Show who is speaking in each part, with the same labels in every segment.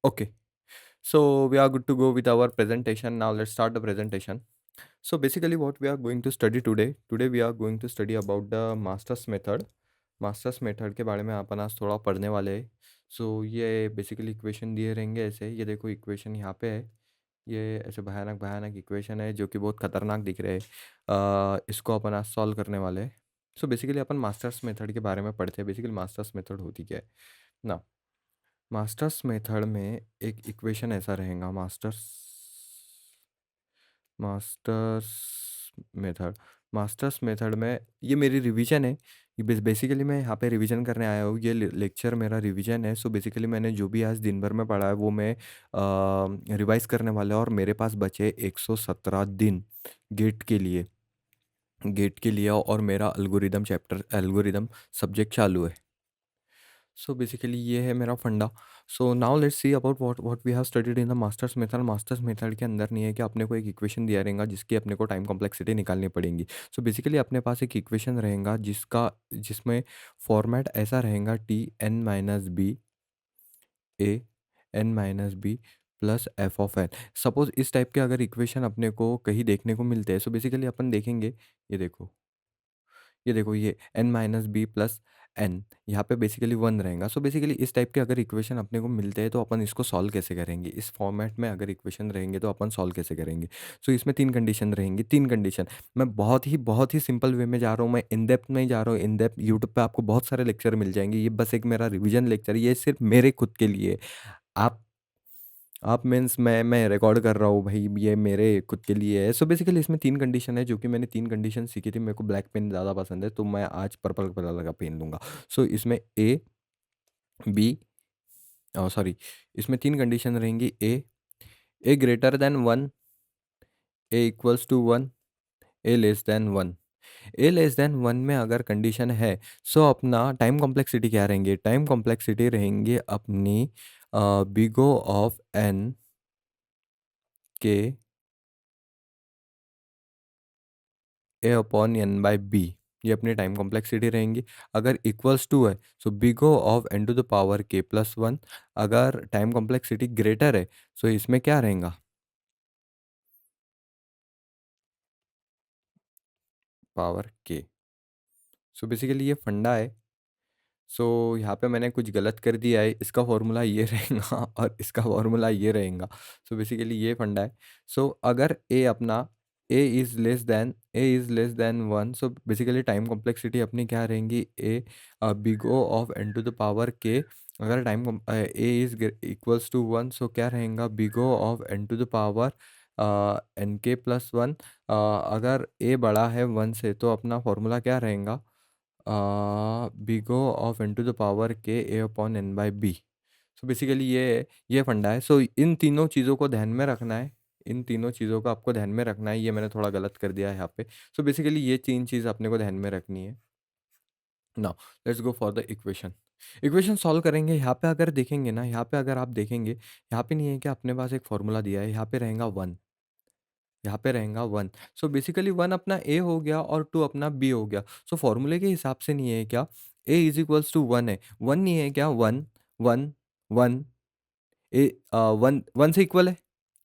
Speaker 1: Okay, so we are good to go with our presentation. Now let's start the presentation. So basically, what we are going to study today we are going to study about the masters method. Masters method के बारे में अपन आज थोड़ा पढ़ने वाले हैं। सो ये basically equation दिए रहेंगे ऐसे, ये देखो इक्वेशन यहाँ पे है। ये ऐसे भयानक भयानक इक्वेशन है जो कि बहुत खतरनाक दिख रहे हैं। इसको अपन आज सॉल्व करने वाले हैं। सो बेसिकली अपन मास्टर्स मेथड के बारे में पढ़ते हैं। बेसिकली मास्टर्स मेथड होती क्या है ना। मास्टर्स मेथड में एक इक्वेशन ऐसा रहेगा। मास्टर्स मेथड मास्टर्स मेथड में ये मेरी रिवीजन है। ये बेसिकली मैं यहाँ पे रिवीजन करने आया हूँ। ये लेक्चर मेरा रिवीजन है। सो बेसिकली मैंने जो भी आज दिन भर में पढ़ा है वो मैं रिवाइज करने वाला है। और मेरे पास बचे 117 दिन गेट के लिए। और मेरा एल्गोरिदम सब्जेक्ट चालू है। सो बेसिकली ये है मेरा फंडा। So now let's see about what we have studied in the masters method के अंदर नहीं है कि अपने को एक इक्वेशन दिया रहेगा जिसकी अपने को टाइम कॉम्प्लेक्सिटी निकालनी पड़ेगी। सो बेसिकली अपने पास एक इक्वेशन रहेगा जिसमें फॉर्मेट ऐसा रहेगा T n minus b a n minus b plus f of n. Suppose इस टाइप के अगर इक्वेशन अपने को कहीं देखने को मिलते हैं, सो बेसिकली अपन देखेंगे। ये देखो, ये n minus b plus n, यहाँ पे बेसिकली वन रहेगा। सो बेसिकली इस टाइप के अगर इक्वेशन अपने को मिलते हैं तो अपन इसको सॉल्व कैसे करेंगे। इस फॉर्मेट में अगर इक्वेशन रहेंगे तो अपन सॉल्व कैसे करेंगे। सो इसमें तीन कंडीशन रहेंगी। तीन कंडीशन मैं बहुत ही सिंपल वे में जा रहा हूँ। मैं इन डेप्थ नहीं जा रहा हूँ। इन डेप्थ यूट्यूब पे आपको बहुत सारे लेक्चर मिल जाएंगे। ये बस एक मेरा रिविजन लेक्चर, ये सिर्फ मेरे खुद के लिए। आप आप मीन्स मैं रिकॉर्ड कर रहा हूँ भाई, ये मेरे खुद के लिए है। सो बेसिकली इसमें तीन कंडीशन है जो कि मैंने तीन कंडीशन सीखी थी। मेरे को ब्लैक पेन ज़्यादा पसंद है तो मैं आज पर्पल कलर का पेन लूँगा। सो इसमें ए बी सॉरी, इसमें तीन कंडीशन रहेंगी। A greater than one, A equals to one, A less than one. A less than one में अगर कंडीशन है सो अपना टाइम कॉम्प्लेक्सिटी क्या रहेंगे। टाइम कॉम्प्लेक्सिटी रहेंगे अपनी बिगो of N K A upon N by B. ये अपनी टाइम कॉम्प्लेक्सिटी रहेंगी। अगर इक्वल्स टू है so big O of N to the power के प्लस वन। अगर टाइम कॉम्प्लेक्सिटी ग्रेटर है सो इसमें क्या रहेगा, पावर के। सो बेसिकली ये फंडा है। सो यहाँ पे मैंने कुछ गलत कर दिया है। इसका फॉर्मूला ये रहेगा और इसका फॉर्मूला ये रहेगा। सो बेसिकली ये फंडा है। सो अगर a is less than one, so basically time complexity अपनी क्या रहेंगी, a big O of N to the power k. अगर a is equals to one so क्या रहेगा, big O of N to the power n k plus one. अगर a बड़ा है one से तो अपना फॉर्मूला क्या रहेगा, big O of N to the power के ए upon N by B. So basically ये फंडा है। सो इन तीनों चीज़ों को ध्यान में रखना है। इन तीनों चीज़ों को आपको ध्यान में रखना है। ये मैंने थोड़ा गलत कर दिया है यहाँ पे। सो बेसिकली ये तीन चीज़ अपने को ध्यान में रखनी है। Now let's go for the equation. Equation solve करेंगे। यहाँ पे अगर देखेंगे ना, यहाँ पे अगर आप देखेंगे, यहाँ पे नहीं है कि अपने पास एक फॉर्मूला दिया है। यहाँ पे रहेगा वन, यहाँ पे रहेगा वन। सो बेसिकली वन अपना ए हो गया और टू अपना बी हो गया। सो फॉर्मूले के हिसाब से नहीं है क्या, A is equals to one है। वन नहीं है क्या, one one one. A one one से इक्वल है।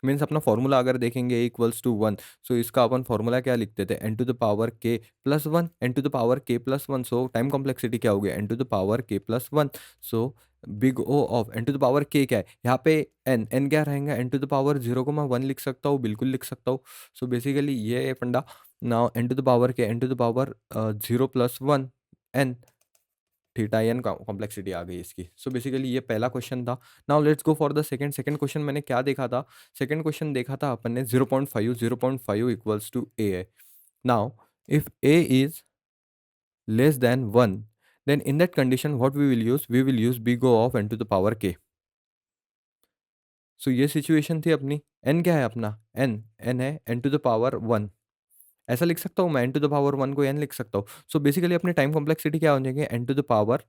Speaker 1: मीन्स अपना फॉर्मूला अगर देखेंगे A equals to one, so इसका अपन फॉर्मूला क्या लिखते थे, एन टू द पावर के plus one. N to the power के plus one, so time complexity क्या हो गया, एन टू द पावर के plus one. So big O of N to the power k क्या है यहाँ पे, एन क्या रहेगा, n to the power zero को मैं वन लिख सकता हूँ, बिल्कुल लिख सकता हूँ। सो बेसिकली ये है फंडा। Now N to the power के, N to the power zero plus one N, theta N complexity आ गई इसकी। सो बेसिकली ये पहला क्वेश्चन था। Now let's go for the second. Second question मैंने क्या देखा था, सेकंड क्वेश्चन देखा था अपन ने 0.5 इक्वल्स टू ए है। Now if a is less than one, then in that condition what we will use big O of N to the power k. So ये situation थी अपनी। एन क्या है अपना, एन है n to the power one. ऐसा लिख सकता हूँ मैं, n to the power one को एन लिख सकता हूँ। सो बेसिकली अपनी टाइम कॉम्प्लेक्सिटी क्या हो जाएगी, n to the power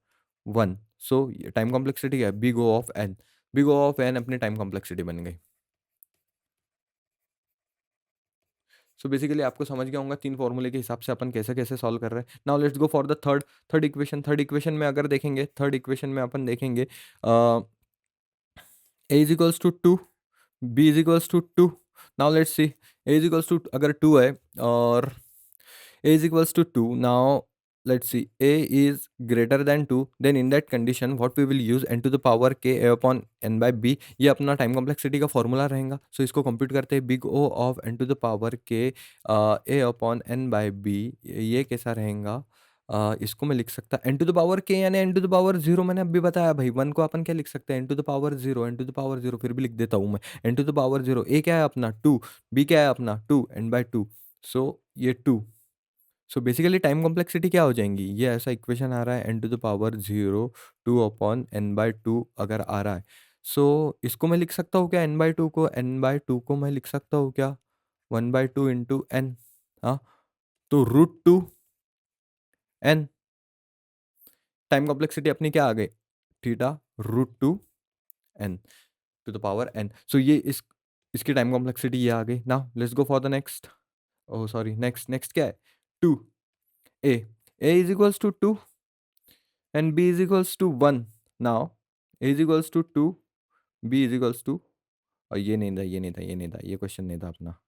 Speaker 1: one. So time complexity क्या है, big O of n. Big O of n अपनी टाइम कॉम्प्लेक्सिटी बन गई। सो बेसिकली आपको समझ गया होगा तीन फॉर्मूले के हिसाब से अपन कैसे कैसे सॉल्व कर रहे हैं। Now let's go for the third equation. Third equation में अगर देखेंगे, थर्ड इक्वेशन में अपन देखेंगे a is equals to 2, b is equals to 2. Now let's see, a is equals to अगर 2 है और a is equals to 2. Now let's see, a is greater than 2, then in that condition what we will use, n to the power k a upon n by b. ये अपना time complexity का formula रहेगा. सो इसको compute करते हैं, big O of n to the power k a upon n by b. ये कैसा रहेगा, इसको मैं लिख सकता n to the power k यानी n टू द पावर 0. मैंने अभी बताया भाई, 1 को अपन क्या लिख सकते हैं, n to the power 0, n to the power 0. फिर भी लिख देता हूँ मैं, n to the power 0. a क्या है अपना 2, b क्या है अपना 2, n बाय 2. सो ये 2. सो बेसिकली टाइम कॉम्प्लेक्सिटी क्या हो जाएंगी, ये ऐसा इक्वेशन आ रहा है, n to the power 0 2 upon n by 2 अगर आ रहा है. सो इसको मैं लिख सकता हूँ क्या, n बाय 2 को, n बाय 2 को मैं लिख सकता हूँ क्या, 1 बाय 2 इंटू n. हाँ, तो रूट 2 n. टाइम कॉम्प्लेक्सिटी अपनी क्या आ गई, theta root 2 n to the power n. So ये इसकी टाइम कॉम्प्लेक्सिटी ये आ गई. Now let's go for the next. Oh sorry, next next क्या है, 2 a. a is equals to 2 and b is equals to 1. Now a is equals to 2, b is equals to, और ये नहीं था, ये नहीं था, ये नहीं था, ये क्वेश्चन नहीं था अपना.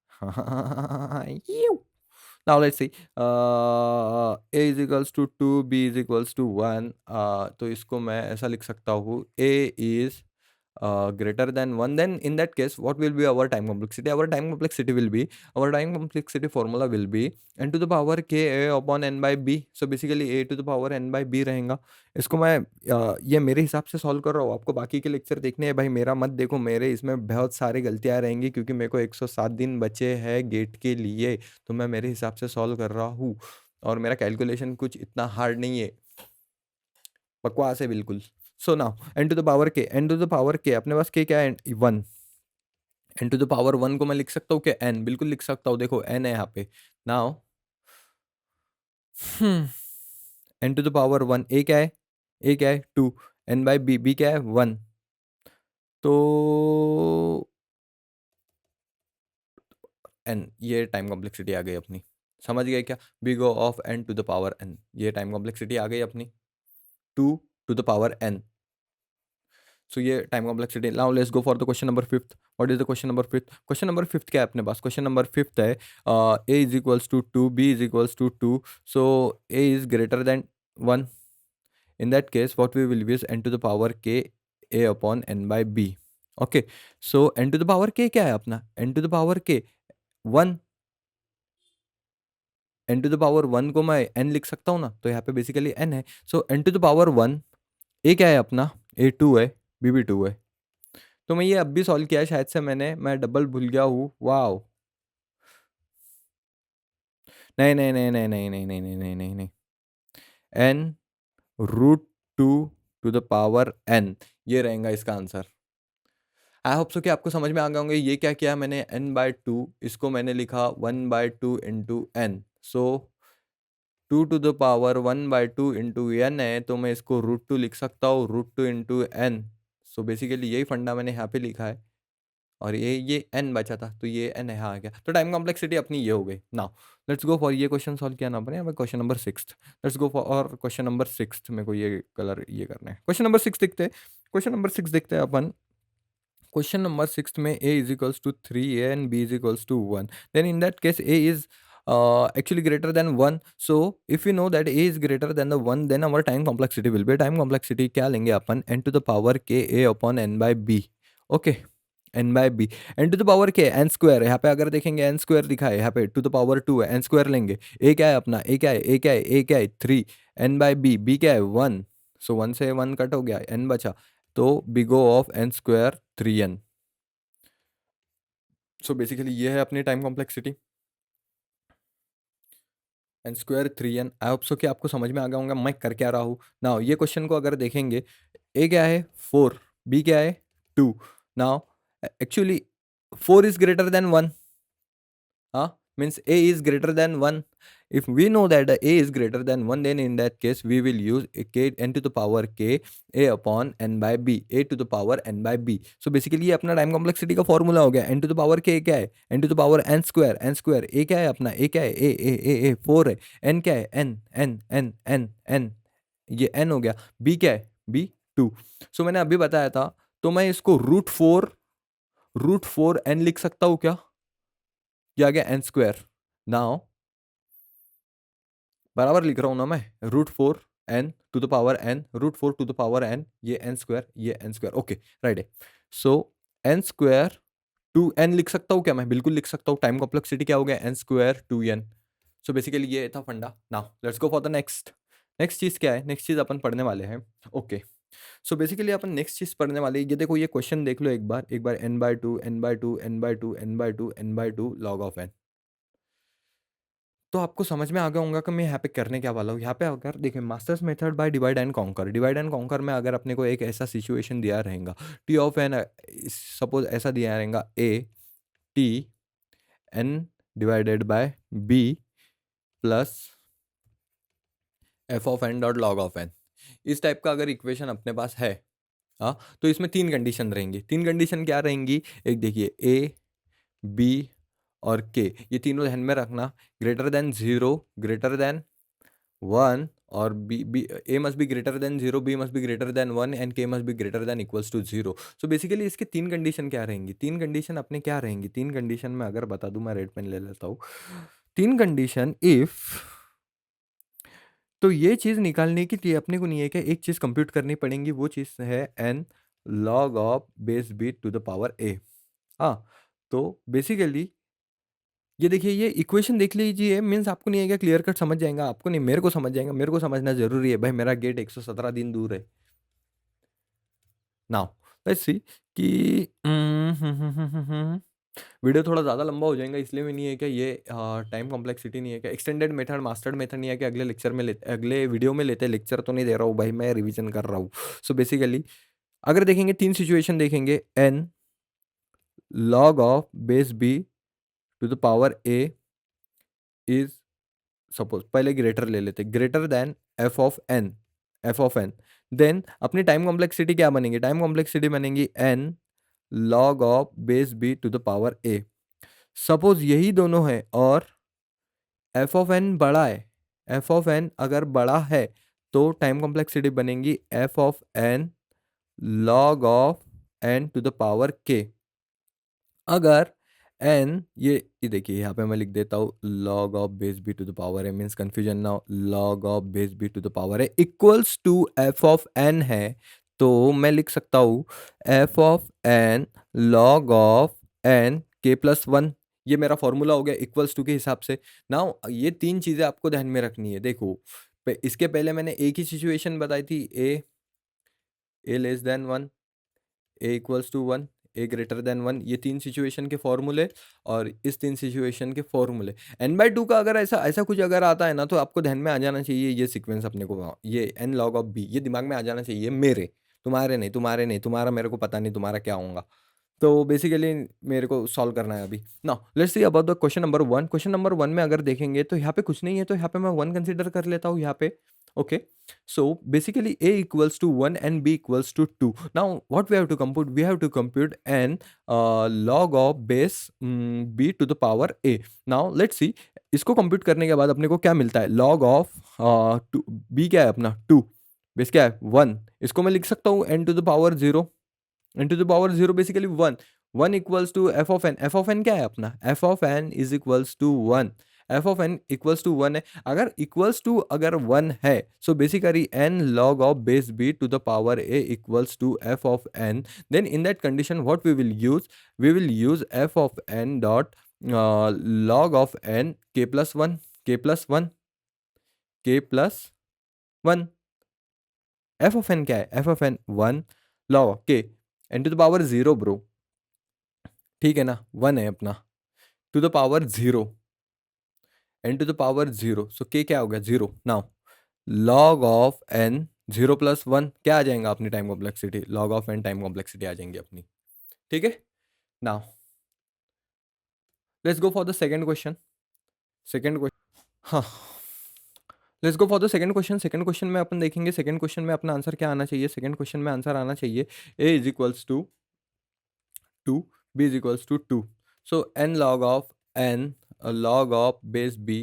Speaker 1: Now let's see, a is equals to 2, b is equals to 1. तो इसको मैं ऐसा लिख सकता हूँ, a is greater than 1. Then in that case what will be our time complexity, our time complexity formula will be n to the power k a upon n by b. So basically a to the power n by b रहेगा. इसको मैं ये मेरे हिसाब से solve कर रहा हूँ, आपको बाकी के लेक्चर देखने हैं भाई, मेरा मत देखो, मेरे इसमें बहुत सारी गलतियाँ रहेंगी क्योंकि मेरे को 107 दिन बचे हैं गेट के लिए. तो मैं मेरे हिसाब से सॉल्व कर रहा हूँ और मेरा कैलकुलेशन कुछ इतना हार्ड नहीं है, बकवास है बिल्कुल. So now n to the power k, n to the power k अपने पास k क्या है, 1. n टू द पावर 1 को मैं लिख सकता हूँ क्या, n, बिल्कुल लिख सकता हूँ, देखो n है यहाँ पे. Now n to the power 1, a क्या है, a क्या है 2, n बाय b, b क्या है 1. तो n, ये टाइम कॉम्प्लेक्सिटी आ गई अपनी, समझ गए क्या, big O of n to the power n. ये टाइम कॉम्प्लेक्सिटी आ गई अपनी 2 to the power n. So ये time complexity. Now let's go for the question number 5th. What is the question number 5th, question number 5th क्या है अपने पास, question number 5th है a is equals to 2, b is equals to 2. So a is greater than 1. in that case what we will use, n to the power k a upon n by b. okay, so n to the power k क्या है अपना, n to the power k 1. n to the power 1 को मैं n लिख सकता हूँ ना, तो यहाँ पे बेसिकली n है. सो n to the power 1, a क्या है अपना, a 2 है, b भी 2 है. तो मैं ये अब भी सॉल्व किया है शायद से मैंने, मैं डबल भूल गया हूँ. वाओ, नहीं नहीं नहीं नहीं नहीं नहीं नहीं नहीं नहीं नहीं नहीं, n root 2 to the power n, ये रहेगा इसका आंसर. आई होप सो कि आपको समझ में आ गए होंगे. ये क्या किया मैंने, n बाय 2, इसको मैंने लिखा 1 by 2 into n. So 2 to the power 1 by 2 into n है, तो मैं इसको रूट 2 लिख सकता हूँ, root 2 into n. So basically यही फंडा मैंने यहाँ पे लिखा है और ये n बचा था, तो ये n यहाँ आ गया. तो टाइम कॉम्प्लेक्सिटी अपनी ये हो गई. नाउ लेट्स गो फॉर, ये क्वेश्चन सॉल्व किया ना अपने, यहाँ पे question number 6th. Let's go for question number 6th. मेरे को ये कलर ये करना है. क्वेश्चन नंबर 6 देखते हैं, क्वेश्चन नंबर 6 देखते हैं अपन. क्वेश्चन नंबर 6 में a is equals to 3a and b is equals to 1. Then in that case a is actually greater than 1. So if we know that a is greater than the 1, then our time complexity will be, time complexity क्या लेंगे अपन, n to the power k a upon n by b. okay, n by b, n to the power k, n square यहाँ पे अगर देखेंगे n square दिखा है यहाँ पे, टू द पावर 2 है, n स्क्वायर लेंगे. a क्या है अपना, a क्या है, a क्या है, a क्या है 3, n by b, b क्या है 1. सो 1 से 1 कट हो गया, n बचा, तो big O of n square 3n. So basically ये है अपनी time complexity, n square 3n. I hope so कि आपको समझ में आ गया होगा मैं कर क्या रहा हूँ. नाउ ये क्वेश्चन को अगर देखेंगे, ए क्या है 4, बी क्या है 2. Now actually 4 is greater than 1. means a is greater than 1. If we know that a is greater than 1, then in that case we will use k, n to the power k a upon n by b, a to the power n by b. So basically ये अपना time complexity का formula हो गया. n to the power k क्या है, n to the power n square, n square. a क्या है अपना, a क्या है, a 4 है. n क्या है, n, ये n हो गया. b क्या है, b 2. सो मैंने अभी बताया था, तो मैं इसको रूट फोर एन लिख सकता हूं क्या? ये आ गया एन स्क्वायर। नाउ बराबर लिख रहा हूं ना मैं, root four to the power n ये एन स्क्वायर, ये एन स्क्वायर। ओके, राइट है। So n square two n लिख सकता हूँ क्या? मैं बिल्कुल लिख सकता हूँ। टाइम कॉम्प्लेक्सिटी क्या हो गया? N square two n. So basically ये था फंडा। Now let's go for the next. Next चीज क्या है? नेक्स्ट चीज अपन पढ़ने वाले हैं। ओके, सो बेसिकली अपन नेक्स्ट चीज पढ़ने वाले हैं। ये देखो, ये क्वेश्चन देख लो एक बार N by two N by two N by two N by two N by two log of N. तो आपको समझ में आ गया होगा कि मैं यहाँ पे करने क्या वाला हूँ। यहाँ पे अगर देखिए, masters method by divide and conquer में अगर अपने को एक ऐसा सिचुएशन दिया रहेगा, टी ऑफ एन सपोज ऐसा दिया रहेगा, a T n divided by b plus f of n dot log of n, इस टाइप का अगर इक्वेशन अपने पास है, हाँ, तो इसमें तीन कंडीशन रहेंगी। तीन कंडीशन क्या रहेंगी? एक देखिए, ए बी और के, ये तीनों ध्यान में रखना। Greater than zero, greater than one, और B A must be greater than zero, B must be greater than one and K must be greater than equals to zero. So basically इसके तीन कंडीशन क्या रहेंगी? तीन condition अपने क्या रहेंगी? तीन कंडीशन में अगर बता दूं, मैं रेड पेन ले लेता हूँ। तीन कंडीशन इफ, तो ये चीज निकालने के लिए अपने को नहीं है कि एक चीज कंप्यूट करनी पड़ेगी, वो चीज है N log of base B to the power A. हाँ, तो बेसिकली ये देखिए, ये इक्वेशन देख लीजिए, मीन्स आपको नहीं आएगा क्लियर कट समझ जाएगा, आपको नहीं, मेरे को समझ जाएगा। मेरे को समझना जरूरी है भाई, मेरा गेट 117 दिन दूर है। नाउ लेट्स सी कि वीडियो थोड़ा ज़्यादा लंबा हो जाएगा, इसलिए भी नहीं है कि ये टाइम कॉम्प्लेक्सिटी नहीं है कि एक्सटेंडेड मेथड मास्टर्ड मेथड नहीं है कि अगले लेक्चर में लेते, अगले वीडियो में लेते। लेक्चर तो नहीं दे रहा हूँ भाई, मैं रिवीजन कर रहा हूँ। सो बेसिकली अगर देखेंगे, तीन सिचुएशन देखेंगे, n log of base B to the power a is, suppose पहले ग्रेटर ले लेते, greater than f of n then अपनी टाइम कॉम्प्लेक्सिटी क्या बनेगी? टाइम कॉम्प्लेक्सिटी बनेगी n log of base B to the power a. Suppose यही दोनों है और एफ ऑफ एन बड़ा है, एफ ऑफ एन अगर बड़ा है तो टाइम कॉम्प्लेक्सिटी बनेगी f of n log of N to the power k. अगर एन ये देखिए, यहाँ पे मैं लिख देता हूँ log of base B to the power a, means confusion ना हो, log of base B to the power a equals to f of n है, तो मैं लिख सकता हूँ f of n log of N k plus one. ये मेरा फॉर्मूला हो गया इक्वल्स टू के हिसाब से। नाउ ये तीन चीज़ें आपको ध्यान में रखनी है। देखो, इसके पहले मैंने एक ही सिचुएशन बताई थी, A less than one, A equals to one, A greater than one, ये तीन सिचुएशन के फॉर्मूले और इस तीन सिचुएशन के फॉर्मूले। एन बाई टू का अगर ऐसा ऐसा कुछ अगर आता है ना, तो आपको ध्यान में आ जाना चाहिए ये सीक्वेंस अपने को, ये एन लॉग ऑफ बी, ये दिमाग में आ जाना चाहिए मेरे, तुम्हारे नहीं, तुम्हारे नहीं, तुम्हारा मेरे को पता नहीं तुम्हारा क्या होगा। तो बेसिकली मेरे को सॉल्व करना है अभी। Now let's see about the question number one. Question number one में अगर देखेंगे तो यहाँ पे कुछ नहीं है, तो यहाँ पे मैं वन कंसिडर कर लेता हूँ यहाँ पे। Okay, so basically a equals to 1 and b equals to 2. Now what we have to compute? We have to compute n log of base b to the power a. Now let's see, इसको compute करने के बाद अपने को क्या मिलता है? log of b क्या है अपना? 2, बेस क्या है? 1। इसको मैं लिख सकता हूँ n to the power 0, n to the power 0 basically 1। 1 equals to f of n, f of N क्या है अपना? F of N is equals to 1, F of n equals to 1 है। अगर इक्वल्स टू अगर 1 है, so basically n log of base B to the power a equals to f of n, then in that condition what we will use f of n dot log of N k plus one, K plus one, K plus one. F of N क्या है? F of N 1 log K N to the power 0 bro, ठीक है ना? 1 है अपना, to the power 0, N to the power 0, so K क्या हो गया? 0। Now log of N 0 plus 1 क्या आ जाएगा अपनी time complexity? Log of N time complexity आ जाएंगी अपनी, ठीक है। Now let's go for the second question. Second question, हाँ, let's go for the second question. Second question में अपन देखेंगे, सेकंड क्वेश्चन में अपना आंसर क्या आना चाहिए? सेकंड क्वेश्चन में आंसर आना चाहिए A is equals to 2, b is equals to 2. So n log of base b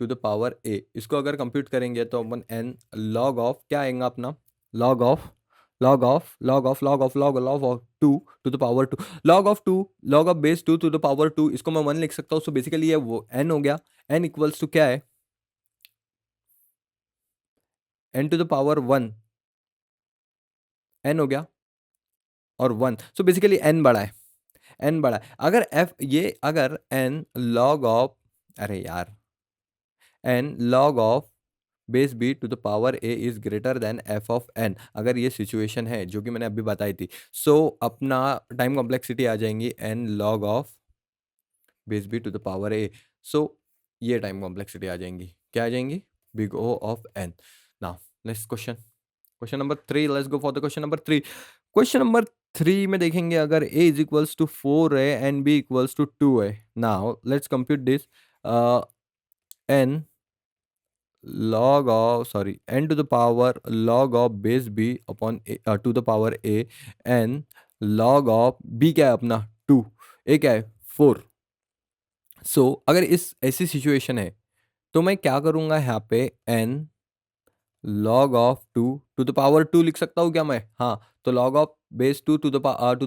Speaker 1: to the power a, इसको अगर कंप्यूट करेंगे तो अपन n log ऑफ क्या आएगा अपना? log of log of 2 to the power 2, log of base 2 to the power 2, इसको मैं 1 लिख सकता हूँ। सो बेसिकली ये वो n हो गया। n इक्वल्स टू क्या है, n to the power 1, n हो गया और 1। सो बेसिकली n बड़ा है, n बड़ा है। अगर f ये अगर n log ऑफ, अरे यार, n log of base B to the power a is greater than f of n, अगर ये सिचुएशन है जो कि मैंने अभी बताई थी, सो अपना टाइम कॉम्प्लेक्सिटी आ जाएंगी N log of base B to the power A. So ये टाइम कॉम्प्लेक्सिटी आ जाएंगी, क्या आ जाएंगी, big O of N. Now next question, question number 3, let's go for the question number 3। Question number 3 में देखेंगे अगर a इज इक्वल्स टू 4 है एंड b इक्वल्स टू 2 है। Now let's compute this, n log of, sorry, n to the power log of base b upon a, to the power a, n log of b क्या है अपना 2, a क्या है 4। सो अगर इस ऐसी situation है तो मैं क्या करूंगा यहाँ पे, n log of 2 to the power 2 लिख सकता हूँ क्या मैं, हाँ। तो log of base 2 to the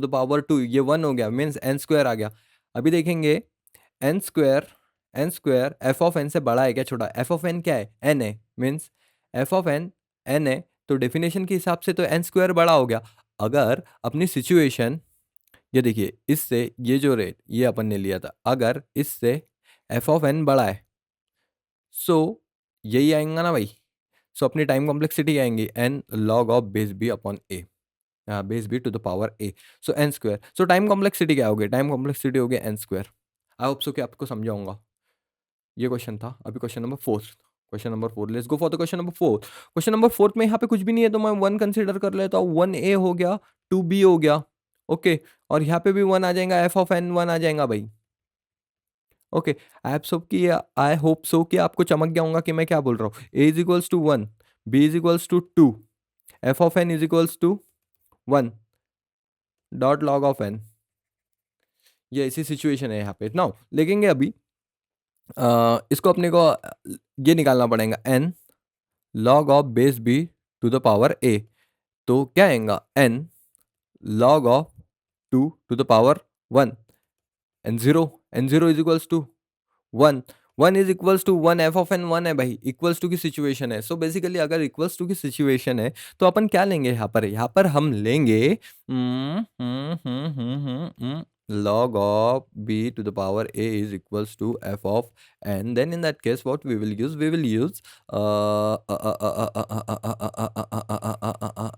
Speaker 1: power 2, ये 1 हो गया, मीन्स n स्क्वायर आ गया। अभी देखेंगे n square, n square f of n से बड़ा है क्या छोटा, एफ ऑफ एन क्या है, एन है, means f of n n है, तो डेफिनेशन के हिसाब से तो एन स्क्वायर बड़ा हो गया। अगर अपनी सिचुएशन, ये देखिए इससे ये जो रेट ये अपन ने लिया था, अगर इससे एफ ऑफ एन बड़ा है, सो यही आएगा ना भाई। सो अपनी टाइम कॉम्प्लेक्सिटी आएंगी n log of base B upon a, base B to the power A, so n square. So time complexity क्या होगी, टाइम कॉम्प्लेक्सिटी होगी n square. I hope so कि आपको समझाऊंगा। ये क्वेश्चन था। अभी question number 4, question number 4, let's go for the question number 4। Question number 4 में यहाँ पे कुछ भी नहीं है तो मैं 1 कंसीडर कर लेता हूँ। 1 ए हो गया, 2 बी हो गया, ओके। और यहाँ पे भी 1 आ जाएगा, एफ ऑफ एन 1 आ जाएगा भाई, ओके। आई होप सो कि आपको चमक गया होगा कि मैं क्या बोल रहा हूँ। A is equals to 1, B is equals to 2, F of N is equals to 1 dot log of N. ये ऐसी सिचुएशन है यहाँ पे। नाउ लिखेंगे अभी, इसको अपने को ये निकालना पड़ेगा, N log of base B to the power A, तो क्या आएगा, N log of 2 to the power 1, N zero is equals to 1, 1 is equals to 1, F of N 1 है भाई, इक्वल्स टू की सिचुएशन है। सो बेसिकली अगर equals to की situation है तो अपन क्या लेंगे यहाँ पर हम लेंगे log of b to the power a is equals to f of n, then in that case what we will use,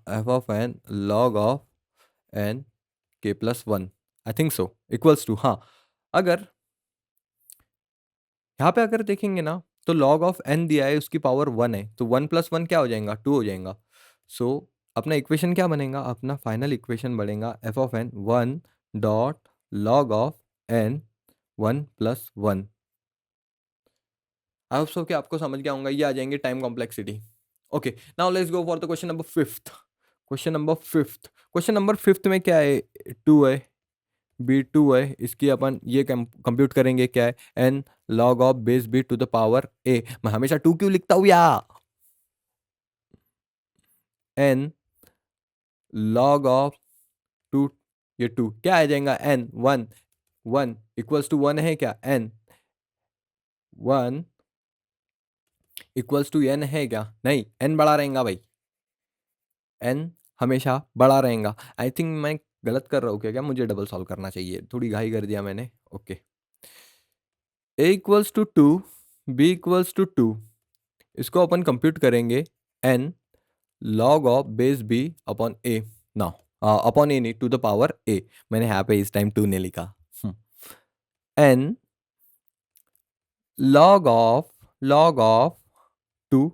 Speaker 1: f of n log of n k plus 1, I think so, equals to, हाँ। अगर यहाँ पे अगर देखेंगे ना तो log of n दिया है, उसकी पावर 1 है, तो 1 प्लस 1 क्या हो जाएगा, 2 हो जाएगा। सो अपना इक्वेशन क्या बनेगा, अपना फाइनल इक्वेशन बनेगा f of N 1 dot log of n 1 plus 1। I hope so कि आपको समझ गया होगा। ये आ जाएंगे time complexity. Okay, now let's go for the question number 5th। Question number 5th में क्या है, 2 है, बी 2 है, इसकी अपन ये कंप्यूट करेंगे, क्या है, N log of base B to the power A. मैं हमेशा 2 क्यों लिखता हूँ यार, एन लॉग ऑफ 2, ये 2 क्या आ जाएगा, एन 1, 1 इक्वल्स टू 1 है क्या, एन 1 इक्वल्स टू एन है क्या, नहीं, एन बड़ा रहेगा भाई, एन हमेशा बड़ा रहेगा। आई थिंक मैं गलत कर रहा हूँ क्या, क्या मुझे डबल सॉल्व करना चाहिए, थोड़ी घाई कर दिया मैंने, okay. A equals to 2, B equals to 2, इसको अपन कंप्यूट करेंगे, N log of base B upon A, ना अपॉन ए नहीं, टू द पावर ए, मैंने यहाँ पे इस टाइम 2 ने लिखा, एन लॉग ऑफ 2,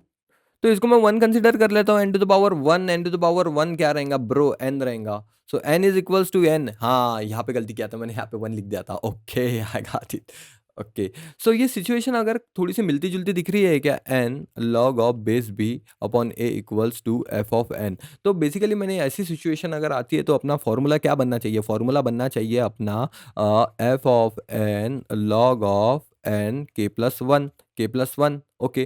Speaker 1: तो इसको मैं 1 कंसिडर कर लेता हूँ, N to the power 1, N to the power 1 क्या रहेगा ब्रो, एन रहेगा। So N is equals to N, हाँ यहाँ पे गलती किया था मैंने, यहाँ पे 1 लिख दिया था, okay I got it, okay. So ये सिचुएशन अगर थोड़ी सी मिलती जुलती दिख रही है क्या, n log of base B upon a equals to f of N. तो बेसिकली मैंने ऐसी सिचुएशन अगर आती है तो अपना फॉर्मूला क्या बनना चाहिए, फॉर्मूला बनना चाहिए अपना f of n log of N k plus 1, k plus 1, okay.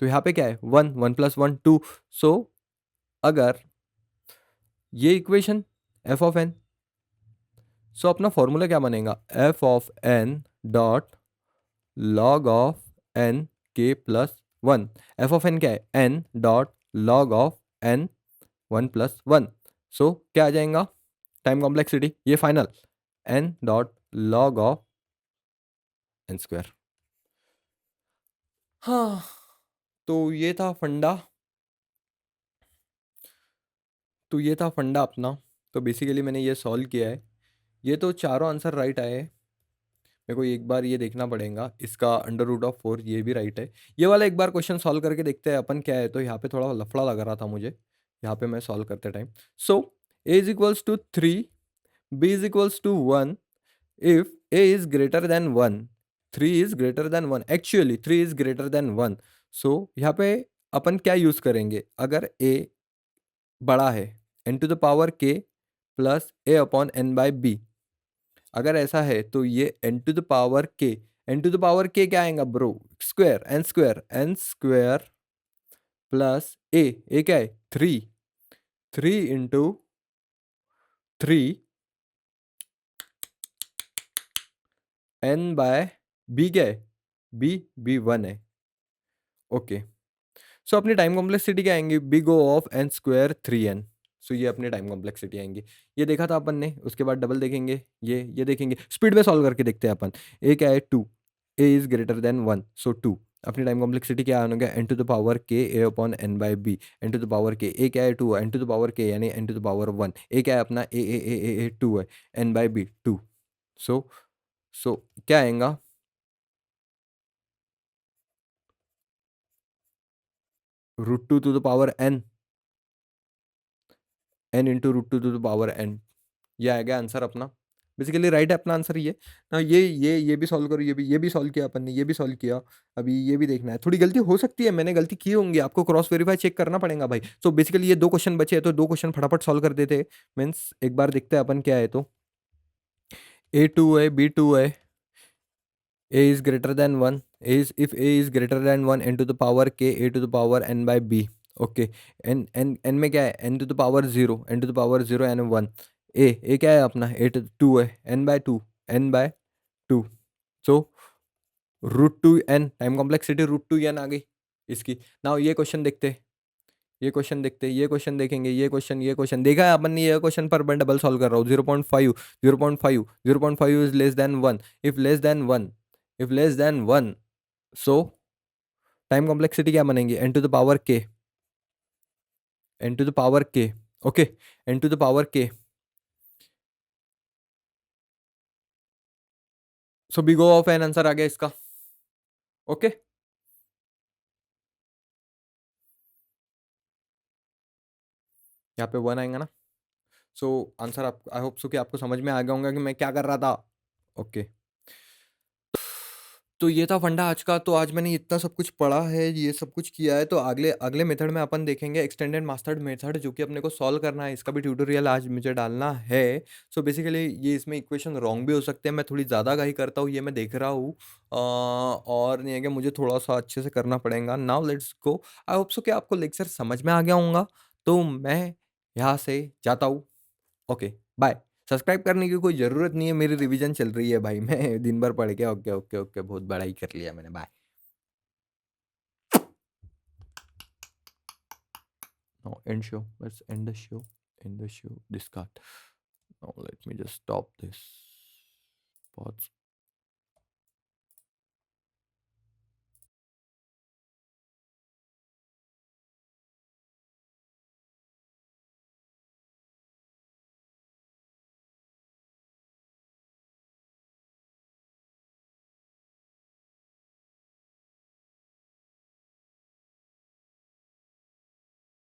Speaker 1: तो यहाँ पे क्या है, 1, 1 प्लस 1 2। सो अगर ये equation f of n. So अपना फॉर्मूला क्या बनेगा, f of n dot log of N k plus one. F of N क्या है, n dot log of n one plus one. So क्या आ जाएगा, टाइम कॉम्प्लेक्सिटी ये final, n dot log of n square. हाँ, तो ये था फंडा, तो ये था फंडा अपना। तो बेसिकली मैंने ये सॉल्व किया है, ये तो चारों आंसर राइट आए हैं। मेरे को एक बार ये देखना पड़ेगा, इसका अंडर रूट ऑफ फोर ये भी राइट है। ये वाला एक बार क्वेश्चन सॉल्व करके देखते हैं अपन क्या है। तो यहाँ पे थोड़ा लफड़ा लग रहा था मुझे यहाँ पे मैं सॉल्व करते time. So a is equals to three, b is equals to one, if a is greater than one, three is greater than one, actually three is greater than one. So यहाँ पे अपन क्या use करेंगे, अगर a बड़ा है, n to the power के plus a upon N by b. अगर ऐसा है तो ये एन टू द पावर के, N to the power k क्या आएगा bro, square, n square plus a क्या है three, three into three n by b क्या है, बी वन है। ओके, सो अपनी टाइम कॉम्प्लेक्सिटी क्या आएंगी, big O of n square three n. So ये अपनी टाइम कॉम्प्लेक्सिटी आएंगी। ये देखा था अपन ने, उसके बाद डबल देखेंगे, ये देखेंगे, स्पीड में सॉल्व करके देखते हैं अपन। ए क्या है two, a is greater than one, so two. अपनी टाइम कॉम्प्लेक्सिटी क्या आने एन टू द पावर के ए upon N by b. N to the power के ए क्या है two, n to the power k यानी n to the power one, a क्या है अपना ए टू है, n by b two. So so क्या आएगा, root two to the power n, n into root to the power n. ये आ गया आंसर अपना। बेसिकली राइट है अपना आंसर ये ना। ये भी सॉल्व करो, ये भी सॉल्व किया अपन ने, ये भी सॉल्व किया। अभी ये भी देखना है, थोड़ी गलती हो सकती है, मैंने गलती की होंगी, आपको क्रॉस वेरीफाई चेक करना पड़ेगा भाई। सो बेसिकली ये दो क्वेश्चन बचे हैं, तो दो क्वेश्चन फटाफट सॉल्व कर देते हैं। मीन्स एक बार देखते हैं अपन क्या है। तो ए टू है, बी टू है, a is greater than one, is if a is greater than one, N to the power के a to the power n by b. Okay, n में क्या है, n to the power zero, n to the power zero n one. A क्या है अपना, a two है, n by two, N by two. So root two n, time complexity root two N आ गई इसकी। Now ये question देखते हैं, ये क्वेश्चन देखते हैं, ये क्वेश्चन देखेंगे, ये क्वेश्चन देखा है अपन ने, ये क्वेश्चन पर मैं डबल सॉल्व कर रहा हूँ। 0.5, 0.5, 0.5 is less than one, if less than one, if less than one. So time complexity क्या बनेगी, एन टू द पावर के, N to the power k. Okay, n to the power k. So big O of n answer आ गया इसका। Okay, यहाँ पे one आएगा ना। सो आंसर आप, आई होप सो कि आपको समझ में आ गया होगा कि मैं क्या कर रहा था। ओके, तो ये था फंडा आज का। तो आज मैंने इतना सब कुछ पढ़ा है, ये सब कुछ किया है। तो अगले अगले मेथड में अपन देखेंगे एक्सटेंडेड मास्टर्ड मेथड, जो कि अपने को सॉल्व करना है। इसका भी ट्यूटोरियल आज मुझे डालना है। सो बेसिकली ये इसमें इक्वेशन रॉन्ग भी हो सकते हैं, मैं थोड़ी ज़्यादा का ही करता हूँ, ये मैं देख रहा हूँ। और नहीं है कि मुझे थोड़ा सा अच्छे से करना पड़ेगा। Now let's go. I hope so कि आपको लेक्चर समझ में आ गया होगा। तो मैं यहाँ से जाता हूँ। Okay, bye. सब्सक्राइब करने की कोई ज़रूरत नहीं है, मेरी रिवीजन चल रही है भाई। मैं दिन भर पढ़ के ओके ओके ओके बहुत बड़ा ही कर लिया मैंने। Bye. Now end show. Let's end the show. End the show. Discard. Now let me just stop this. Pause.